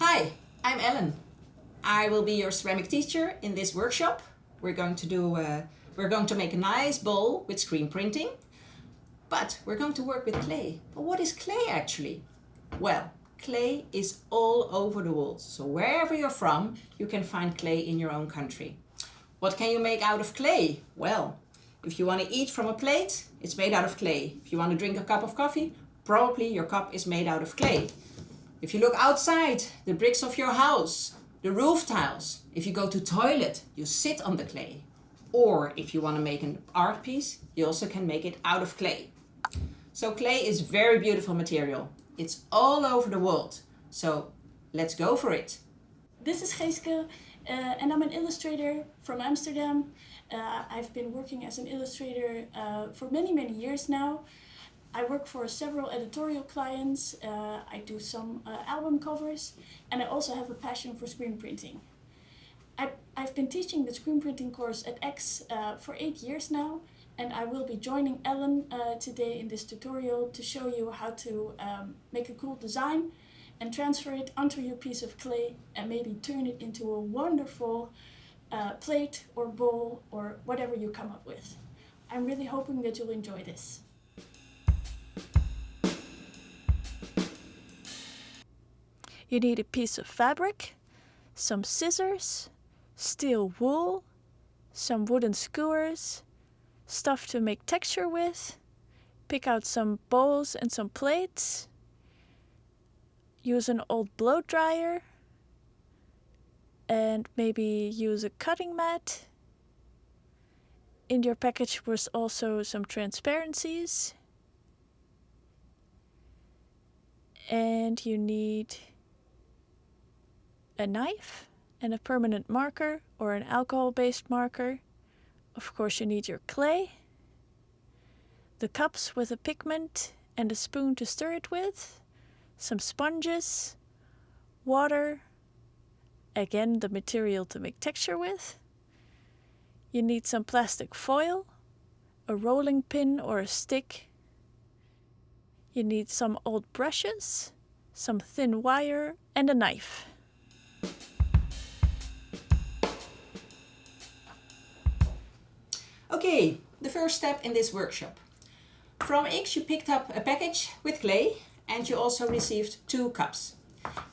Hi, I'm Ellen. I will be your ceramic teacher in this workshop. We're going to make a nice bowl with screen printing, but we're going to work with clay. But what is clay actually? Well, clay is all over the world. So wherever you're from, you can find clay in your own country. What can you make out of clay? Well, if you want to eat from a plate, it's made out of clay. If you want to drink a cup of coffee, probably your cup is made out of clay. If you look outside, the bricks of your house, the roof tiles, if you go to toilet, you sit on the clay. Or if you want to make an art piece, you also can make it out of clay. So clay is very beautiful material. It's all over the world. So let's go for it. This is Geeske and I'm an illustrator from Amsterdam. I've been working as an illustrator for many years now. I work for several editorial clients, I do some album covers, and I also have a passion for screen printing. I've been teaching the screen printing course at X for 8 years now, and I will be joining Ellen today in this tutorial to show you how to make a cool design and transfer it onto your piece of clay and maybe turn it into a wonderful plate or bowl or whatever you come up with. I'm really hoping that you'll enjoy this. You need a piece of fabric, some scissors, steel wool, some wooden skewers, stuff to make texture with, pick out some bowls and some plates, use an old blow dryer, and maybe use a cutting mat. In your package was also some transparencies. And you need a knife and a permanent marker or an alcohol-based marker. Of course you need your clay, the cups with a pigment and a spoon to stir it with, some sponges, water, again the material to make texture with. You need some plastic foil, a rolling pin or a stick. You need some old brushes, some thin wire and a knife. Okay, the first step in this workshop. From X you picked up a package with clay and you also received 2 cups.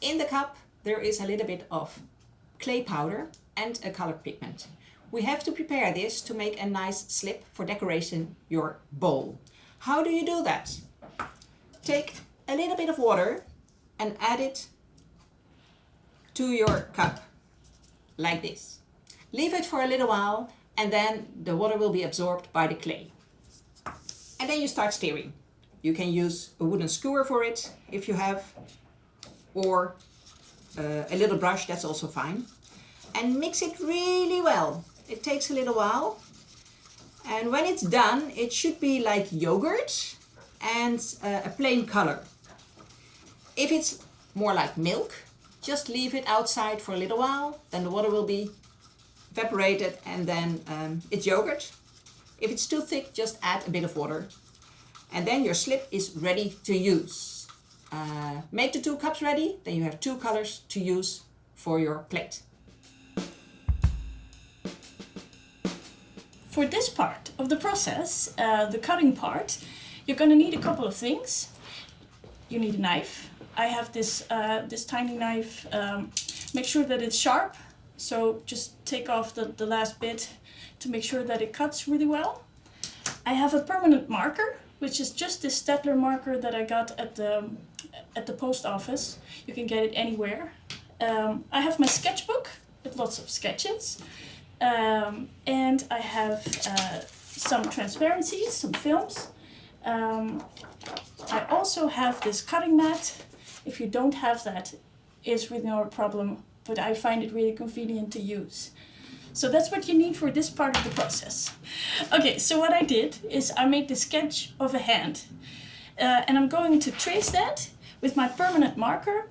In the cup there is a little bit of clay powder and a colored pigment. We have to prepare this to make a nice slip for decoration your bowl. How do you do that? Take a little bit of water and add it to your cup, like this. Leave it for a little while and then the water will be absorbed by the clay. And then you start stirring. You can use a wooden skewer for it if you have, or a little brush, that's also fine. And mix it really well. It takes a little while. And when it's done, it should be like yogurt and a plain color. If it's more like milk, just leave it outside for a little while, then the water will be evaporated and then it's yogurt. If it's too thick, just add a bit of water. And then your slip is ready to use. Make the 2 cups ready, then you have 2 colors to use for your plate. For this part of the process, the cutting part, you're going to need a couple of things. You need a knife. I have this tiny knife. Make sure that it's sharp. So just take off the last bit to make sure that it cuts really well. I have a permanent marker, which is just this Staedtler marker that I got at the post office. You can get it anywhere. I have my sketchbook with lots of sketches. And I have some transparencies, some films. I also have this cutting mat. If you don't have that, it's really not a problem, but I find it really convenient to use. So that's what you need for this part of the process. Okay, so what I did is I made the sketch of a hand. And I'm going to trace that with my permanent marker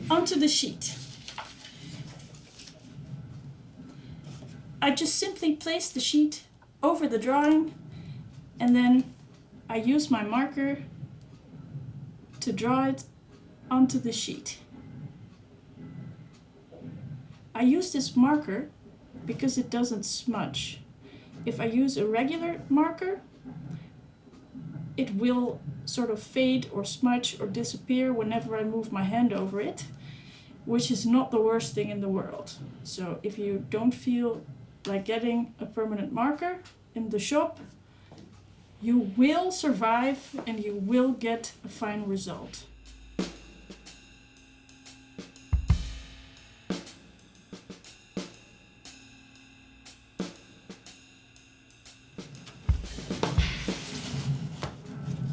onto the sheet. I just simply place the sheet over the drawing and then I use my marker to draw it onto the sheet. I use this marker because it doesn't smudge. If I use a regular marker, it will sort of fade or smudge or disappear whenever I move my hand over it, which is not the worst thing in the world. So if you don't feel like getting a permanent marker in the shop, you will survive and you will get a fine result.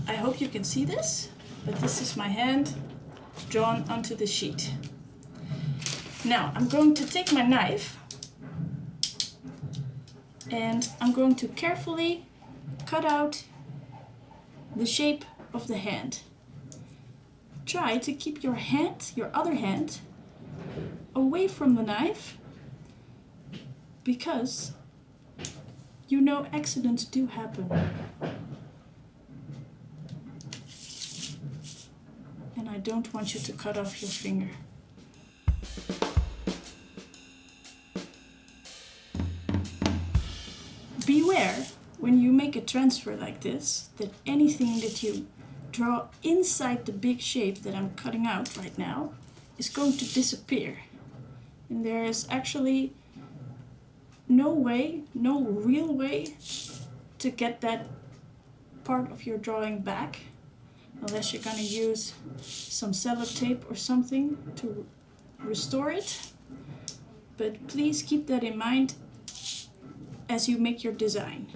I hope you can see this, but this is my hand drawn onto the sheet. Now I'm going to take my knife and I'm going to carefully cut out the shape of the hand. Try to keep your hand, your other hand, away from the knife, because you know accidents do happen. And I don't want you to cut off your finger. Beware when you make a transfer like this, that anything that you draw inside the big shape that I'm cutting out right now is going to disappear. And there is actually no way, no real way to get that part of your drawing back, unless you're going to use some sellotape or something to restore it. But please keep that in mind as you make your design.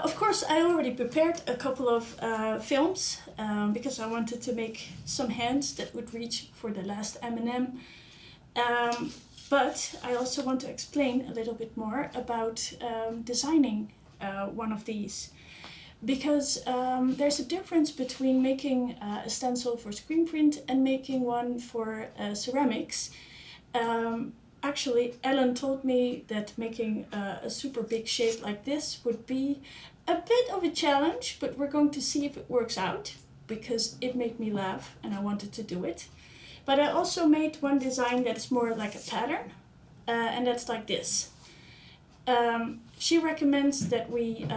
Of course, I already prepared a couple of films because I wanted to make some hands that would reach for the last M&M. But I also want to explain a little bit more about designing one of these. Because there's a difference between making a stencil for screen print and making one for ceramics. Actually, Ellen told me that making a super big shape like this would be a bit of a challenge, but we're going to see if it works out, because it made me laugh and I wanted to do it. But I also made one design that's more like a pattern, and that's like this. She recommends that we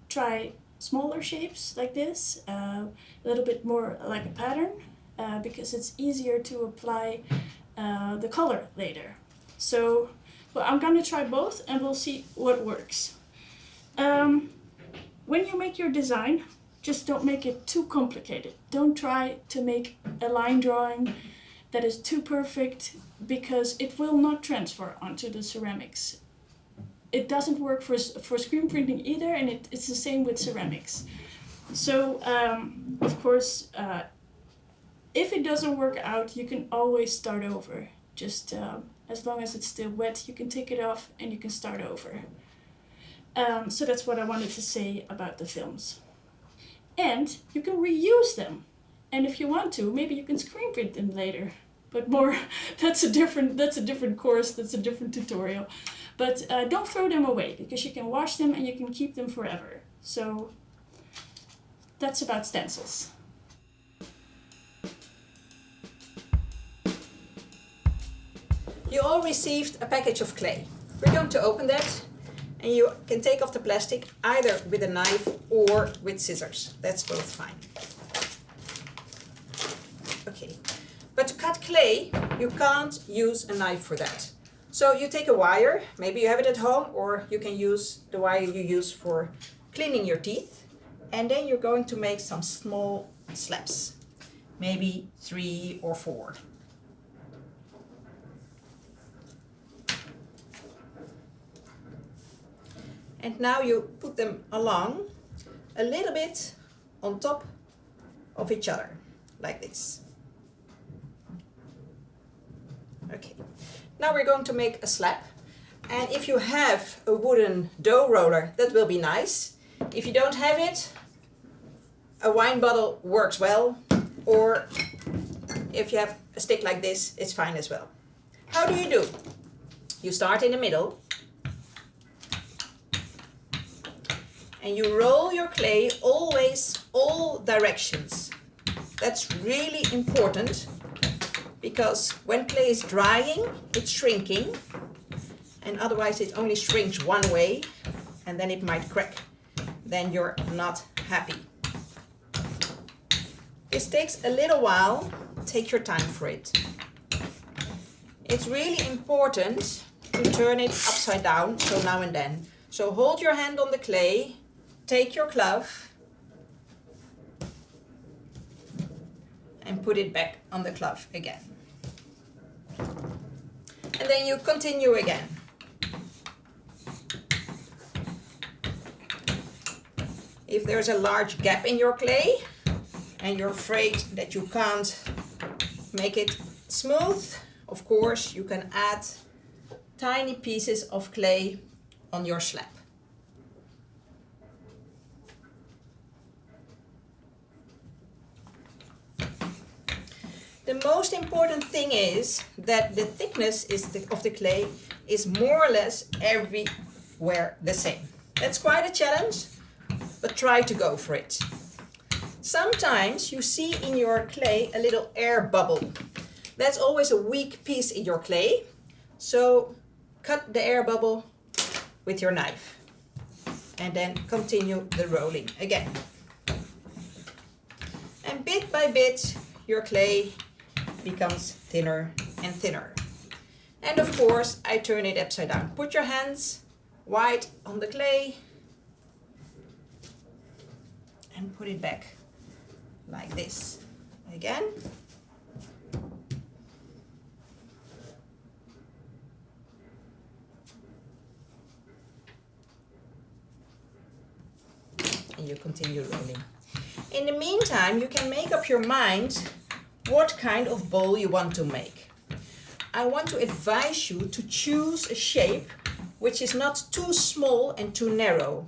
try smaller shapes like this, a little bit more like a pattern, because it's easier to apply the color later. So, well, I'm gonna try both and we'll see what works. When you make your design, just don't make it too complicated. Don't try to make a line drawing that is too perfect, because it will not transfer onto the ceramics. It doesn't work for screen printing either, and it's the same with ceramics. So, of course, if it doesn't work out, you can always start over. Just as long as it's still wet, you can take it off and you can start over. So that's what I wanted to say about the films. And you can reuse them. And if you want to, maybe you can screen print them later. But more, that's a different course, that's a different tutorial. But don't throw them away, because you can wash them and you can keep them forever. So that's about stencils. You all received a package of clay. We're going to open that, and you can take off the plastic either with a knife or with scissors. That's both fine. Okay, but to cut clay, you can't use a knife for that. So you take a wire, maybe you have it at home, or you can use the wire you use for cleaning your teeth. And then you're going to make some small slabs, maybe 3 or 4. And now you put them along a little bit on top of each other, like this. Okay, now we're going to make a slab. And if you have a wooden dough roller, that will be nice. If you don't have it, a wine bottle works well. Or if you have a stick like this, it's fine as well. How do? You start in the middle And you roll your clay always all directions. That's really important because when clay is drying, it's shrinking, and otherwise it only shrinks one way and then it might crack. Then you're not happy. This takes a little while. Take your time for it. It's really important to turn it upside down, so now and then. So hold your hand on the clay, take your glove and put it back on the glove again. And then you continue again. If there's a large gap in your clay and you're afraid that you can't make it smooth, of course you can add tiny pieces of clay on your slab. The most important thing is that the thickness of the clay is more or less everywhere the same. That's quite a challenge, but try to go for it. Sometimes you see in your clay a little air bubble. That's always a weak piece in your clay. So cut the air bubble with your knife and then continue the rolling again. And bit by bit your clay becomes thinner and thinner. And of course I turn it upside down. Put your hands wide on the clay and put it back like this again. And you continue rolling. In the meantime, you can make up your mind what kind of bowl you want to make. I want to advise you to choose a shape which is not too small and too narrow,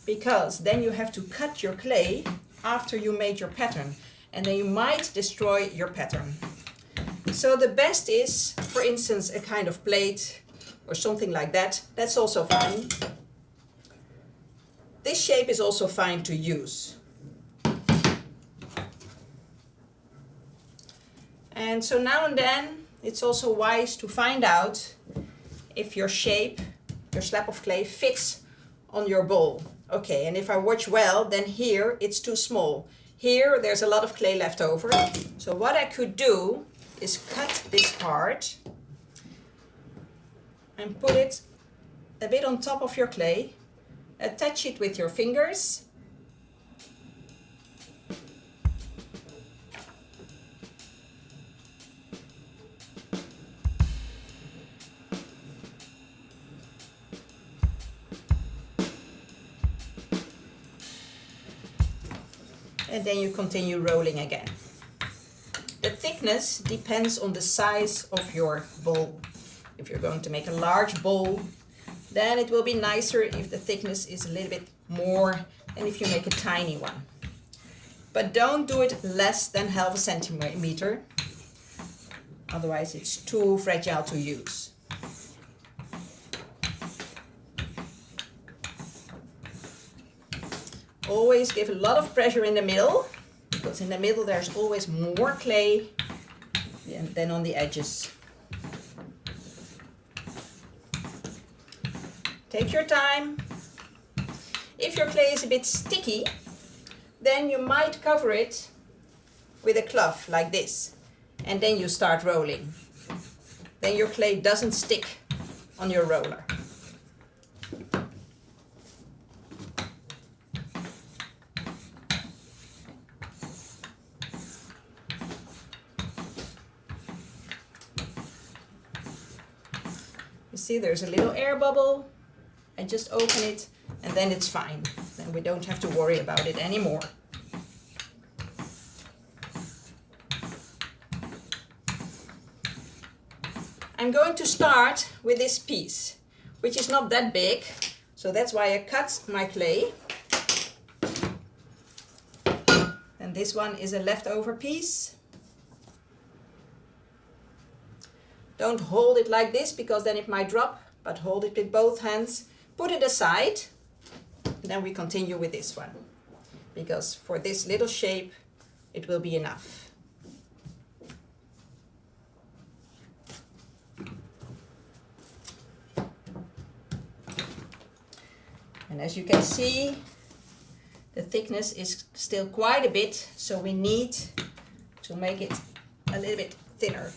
because then you have to cut your clay after you made your pattern, and then you might destroy your pattern. So the best is, for instance, a kind of plate or something like that. That's also fine. This shape is also fine to use. And so now and then it's also wise to find out if your shape, your slab of clay, fits on your bowl. Okay, and if I watch well, then here it's too small. Here there's a lot of clay left over. So what I could do is cut this part and put it a bit on top of your clay. Attach it with your fingers. And then you continue rolling again. The thickness depends on the size of your bowl. If you're going to make a large bowl, then it will be nicer if the thickness is a little bit more than if you make a tiny one. But don't do it less than half a centimeter, otherwise it's too fragile to use. Always give a lot of pressure in the middle, because in the middle there's always more clay than on the edges. Take your time. If your clay is a bit sticky, then you might cover it with a cloth like this, and then you start rolling. Then your clay doesn't stick on your roller. You see there's a little air bubble. I just open it and then it's fine. Then we don't have to worry about it anymore. I'm going to start with this piece, which is not that big. So that's why I cut my clay. And this one is a leftover piece. Don't hold it like this because then it might drop, but hold it with both hands. Put it aside. then we continue with this one, because for this little shape it will be enough. And as you can see, the thickness is still quite a bit, so we need to make it a little bit thinner.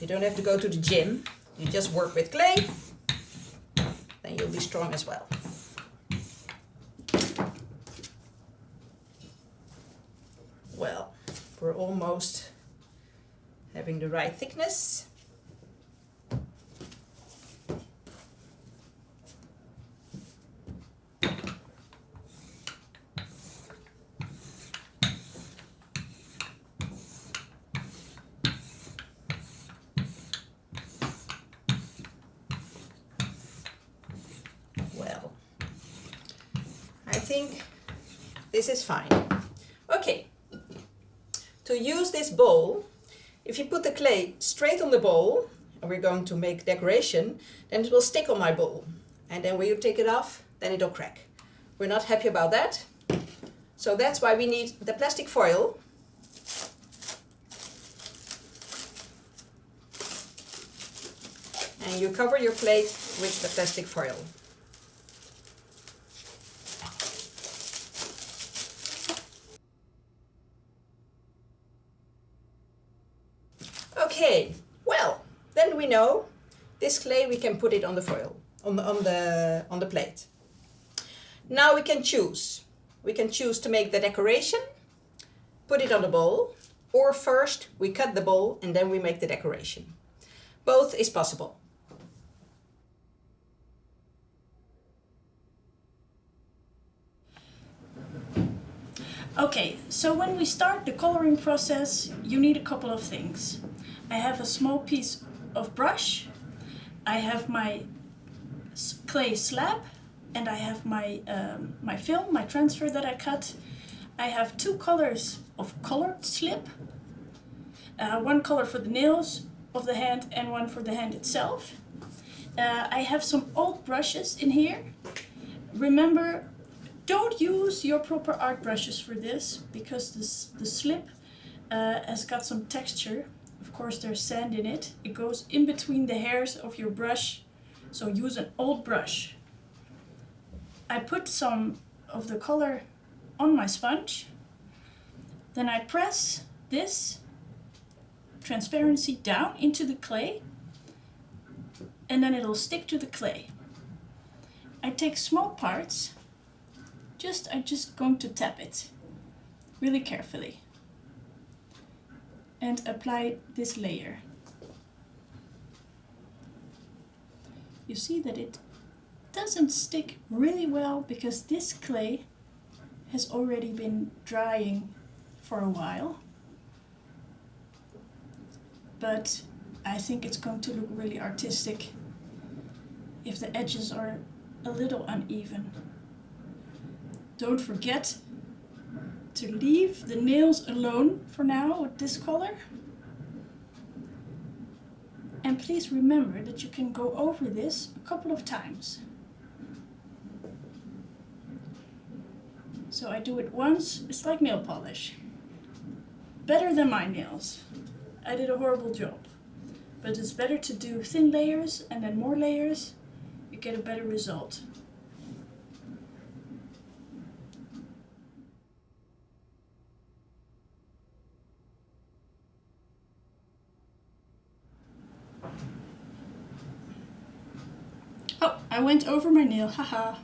You don't have to go to the gym, you just work with clay, then you'll be strong as well. Well, we're almost having the right thickness. Well, I think this is fine. Okay, to use this bowl, if you put the clay straight on the bowl, and we're going to make decoration, then it will stick on my bowl. And then when you take it off, then it'll crack. We're not happy about that. So that's why we need the plastic foil. And you cover your plate with the plastic foil. Okay, well, then we know this clay we can put it on the foil, on the plate. Now we can choose. We can choose to make the decoration, put it on the bowl, or first we cut the bowl and then we make the decoration. Both is possible. Okay, so when we start the coloring process, you need a couple of things. I have a small piece of brush, I have my clay slab, and I have my film, my transfer that I cut. I have 2 colors of colored slip, one color for the nails of the hand and one for the hand itself. I have some old brushes in here. Remember, don't use your proper art brushes for this, because the slip has got some texture. Of course there's sand in it. It goes in between the hairs of your brush, so use an old brush. I put some of the color on my sponge, then I press this transparency down into the clay, and then it'll stick to the clay. I take small parts. I'm just going to tap it really carefully and apply this layer. You see that it doesn't stick really well because this clay has already been drying for a while, but I think it's going to look really artistic if the edges are a little uneven. Don't forget to leave the nails alone for now with this color. And please remember that you can go over this a couple of times. So I do it once, it's like nail polish. Better than my nails. I did a horrible job. But it's better to do thin layers and then more layers. You get a better result. Oh, I went over my nail, haha.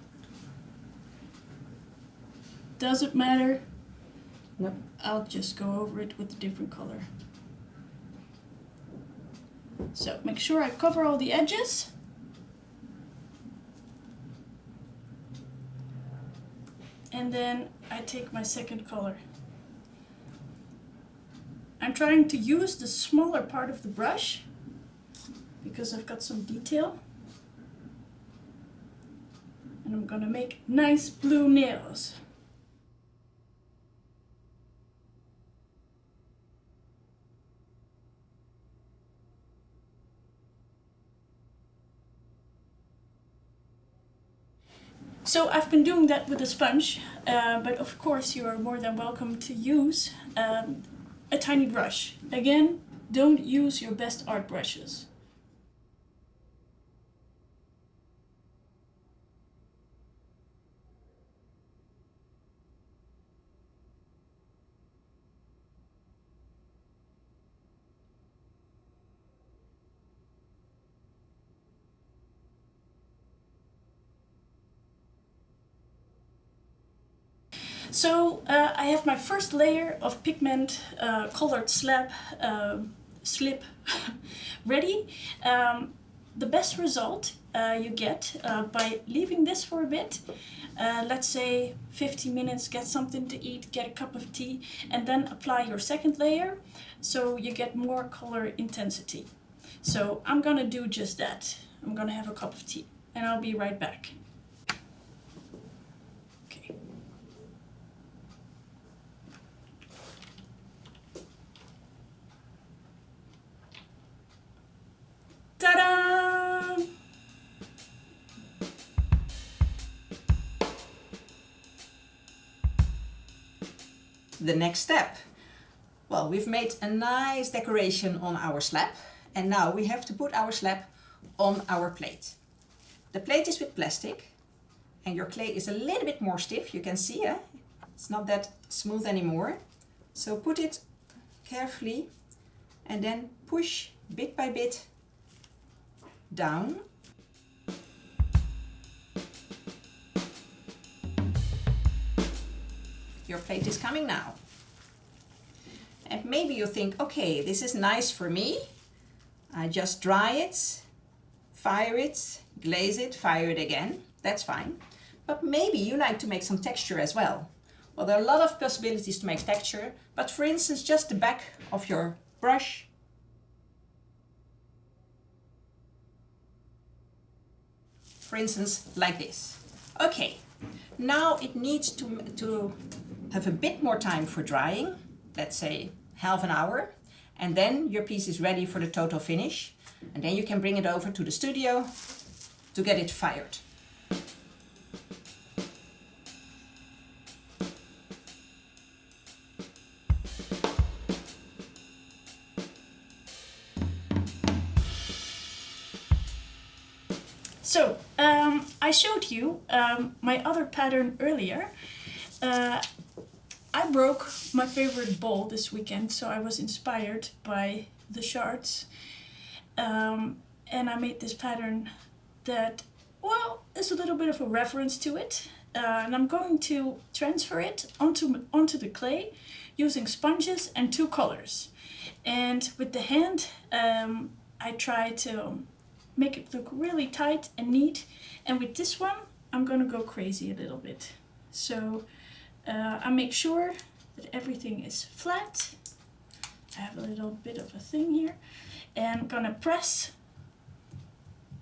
Doesn't matter. Nope. I'll just go over it with a different color. So make sure I cover all the edges. And then I take my second color. I'm trying to use the smaller part of the brush because I've got some detail. And I'm gonna make nice blue nails. So I've been doing that with a sponge, but of course you are more than welcome to use a tiny brush. Again, don't use your best art brushes. So I have my first layer of pigment colored slip ready. The best result you get by leaving this for a bit, let's say 15 minutes, get something to eat, get a cup of tea, and then apply your second layer so you get more color intensity. So I'm gonna do just that. I'm gonna have a cup of tea and I'll be right back. Okay. Ta-da! The next step. Well, we've made a nice decoration on our slab, and now we have to put our slab on our plate. The plate is with plastic, and your clay is a little bit more stiff. You can see, it's not that smooth anymore. So put it carefully and then push bit by bit down. Your plate is coming now. And maybe you think, okay, this is nice for me. I just dry it, fire it, glaze it, fire it again. That's fine. But maybe you like to make some texture as well. Well, there are a lot of possibilities to make texture, but for instance, just the back of your brush. For instance, like this. Okay, now it needs to have a bit more time for drying, let's say half an hour, and then your piece is ready for the total finish, and then you can bring it over to the studio to get it fired. So, I showed you my other pattern earlier. I broke my favorite bowl this weekend, so I was inspired by the shards. And I made this pattern that, well, is a little bit of a reference to it. And I'm going to transfer it onto the clay using sponges and two colors. And with the hand, I try to make it look really tight and neat. And with this one, I'm gonna go crazy a little bit. So I make sure that everything is flat. I have a little bit of a thing here. And I'm gonna press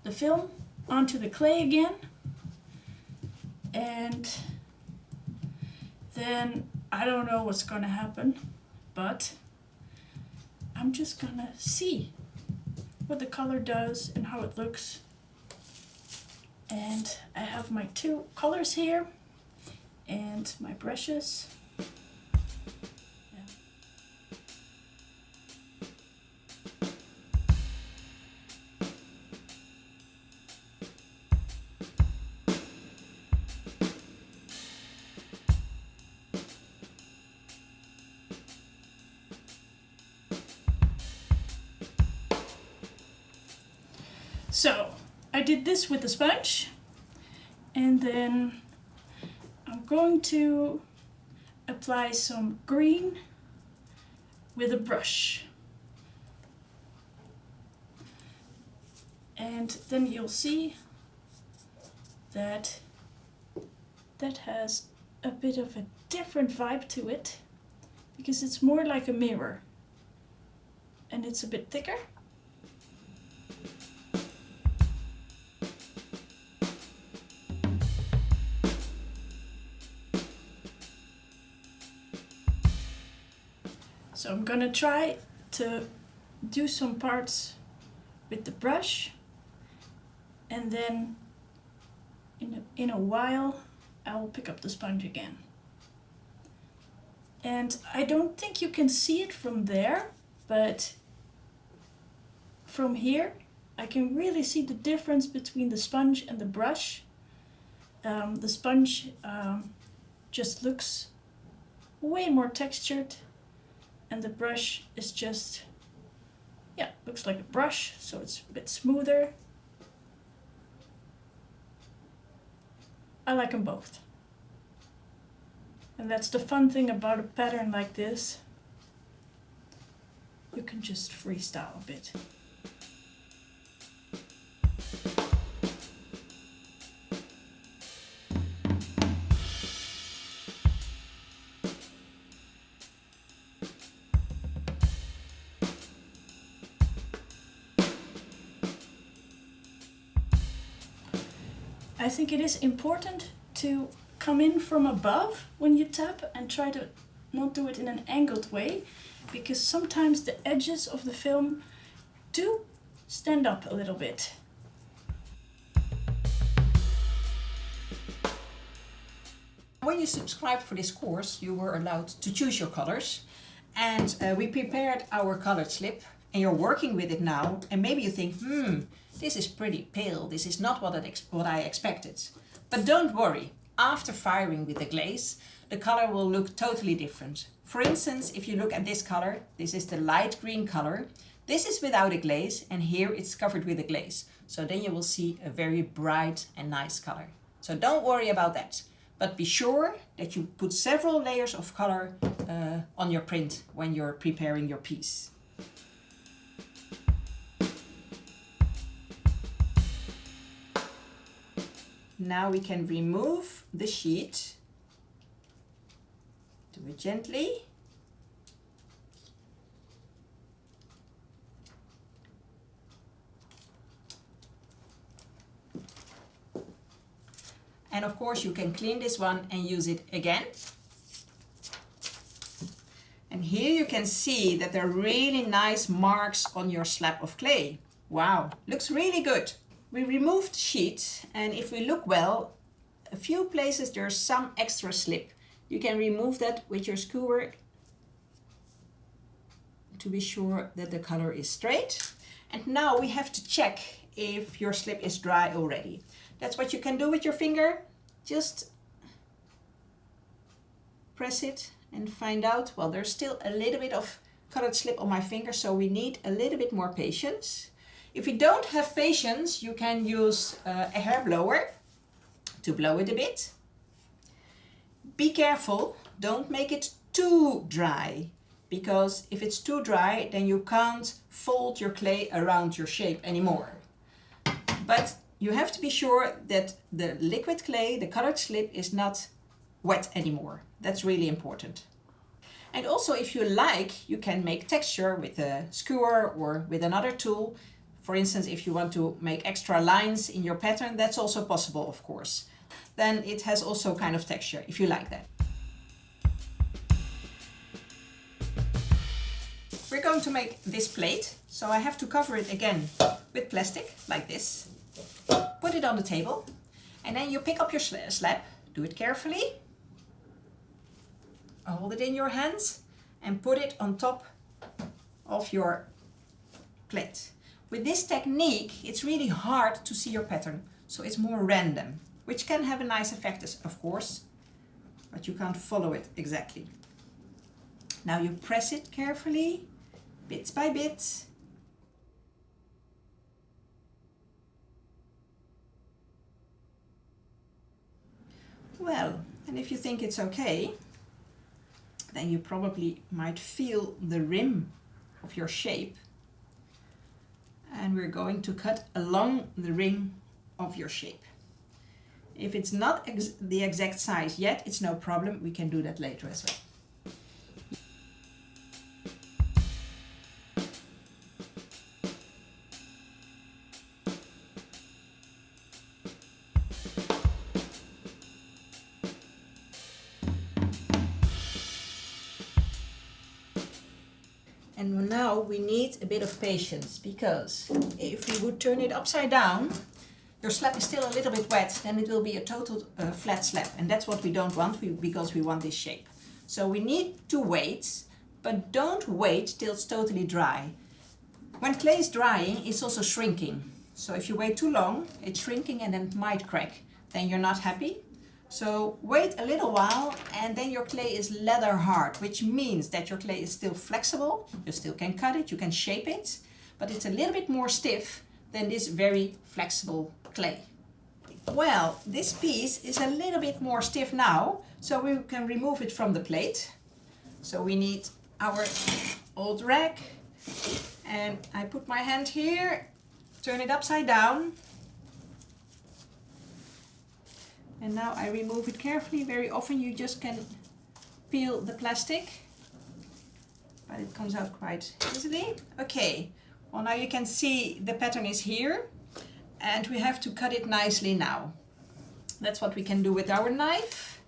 the film onto the clay again. And then I don't know what's gonna happen, but I'm just gonna see what the color does and how it looks. And I have my two colors here and my brushes. So I did this with the sponge, and then I'm going to apply some green with a brush. And then you'll see that that has a bit of a different vibe to it, because it's more like a mirror and it's a bit thicker. So I'm gonna try to do some parts with the brush, and then in a while I will pick up the sponge again. And I don't think you can see it from there, but from here I can really see the difference between the sponge and the brush. The sponge just looks way more textured, and the brush is just, yeah, looks like a brush, so it's a bit smoother. I like them both. And that's the fun thing about a pattern like this. You can just freestyle a bit. I think it is important to come in from above when you tap and try to not do it in an angled way, because sometimes the edges of the film do stand up a little bit. When you subscribed for this course, you were allowed to choose your colors, and we prepared our colored slip, and you're working with it now, and maybe you think, this is pretty pale, this is not what I expected. But don't worry, after firing with the glaze, the color will look totally different. For instance, if you look at this color, this is the light green color. This is without a glaze, and here it's covered with a glaze. So then you will see a very bright and nice color. So don't worry about that. But be sure that you put several layers of color on your print when you're preparing your piece. Now we can remove the sheet. Do it gently. And of course you can clean this one and use it again. And here you can see that there are really nice marks on your slab of clay. Wow, looks really good. We removed the sheet, and if we look well, a few places there's some extra slip. You can remove that with your skewer to be sure that the color is straight. And now we have to check if your slip is dry already. That's what you can do with your finger. Just press it and find out. Well, there's still a little bit of colored slip on my finger, so we need a little bit more patience. If you don't have patience, you can use a hair blower to blow it a bit. Be careful, don't make it too dry, because if it's too dry, then you can't fold your clay around your shape anymore. But you have to be sure that the liquid clay, the colored slip, is not wet anymore. That's really important. And also, if you like, you can make texture with a skewer or with another tool. For instance, if you want to make extra lines in your pattern, that's also possible, of course. Then it has also kind of texture, if you like that. We're going to make this plate, so I have to cover it again with plastic, like this. Put it on the table, and then you pick up your slab, do it carefully. Hold it in your hands and put it on top of your plate. With this technique, it's really hard to see your pattern, so it's more random, which can have a nice effect, of course, but you can't follow it exactly. Now you press it carefully, bit by bit. Well, and if you think it's okay, then you probably might feel the rim of your shape. And we're going to cut along the rim of your shape. If it's not the exact size yet, it's no problem. We can do that later as well. And now we need a bit of patience, because if we would turn it upside down, your slab is still a little bit wet, then it will be a total flat slab, and that's what we don't want because we want this shape. So we need to wait, but don't wait till it's totally dry. When clay is drying, it's also shrinking. So if you wait too long, it's shrinking and then it might crack. Then you're not happy. So wait a little while and then your clay is leather hard, which means that your clay is still flexible. You still can cut it, you can shape it, but it's a little bit more stiff than this very flexible clay. Well, this piece is a little bit more stiff now, so we can remove it from the plate. So we need our old rag, and I put my hand here, turn it upside down, and now I remove it carefully. Very often you just can peel the plastic, but it comes out quite easily. Okay, well now you can see the pattern is here, and we have to cut it nicely now. That's what we can do with our knife.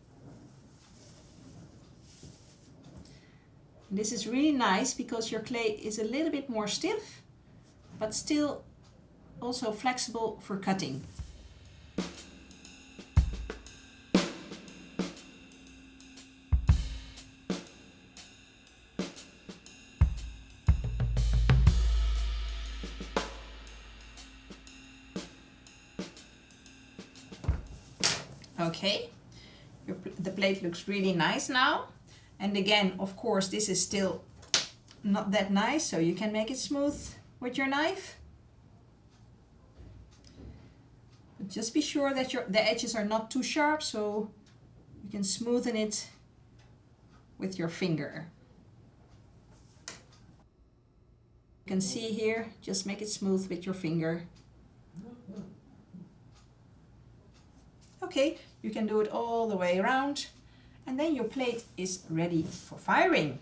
This is really nice because your clay is a little bit more stiff, but still also flexible for cutting. Okay, the plate looks really nice now. And again, of course, this is still not that nice, so you can make it smooth with your knife. But just be sure that the edges are not too sharp, so you can smoothen it with your finger. You can see here, just make it smooth with your finger. Okay, you can do it all the way around, and then your plate is ready for firing.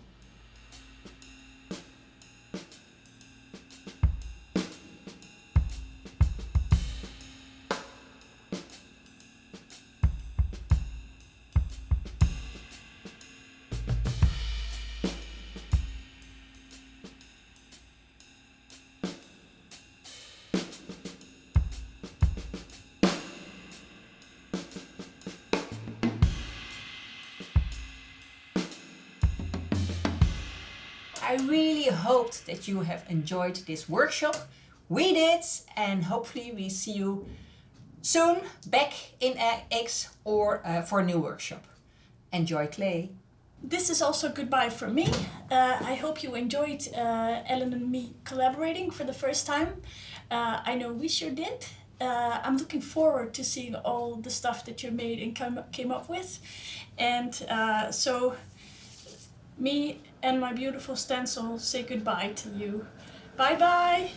I really hoped that you have enjoyed this workshop. We did, and hopefully we see you soon back in X or for a new workshop. Enjoy clay. This is also goodbye from me. I hope you enjoyed Ellen and me collaborating for the first time. I know we sure did. I'm looking forward to seeing all the stuff that you made and came up with. And so me and my beautiful stencil say goodbye to you. Bye bye!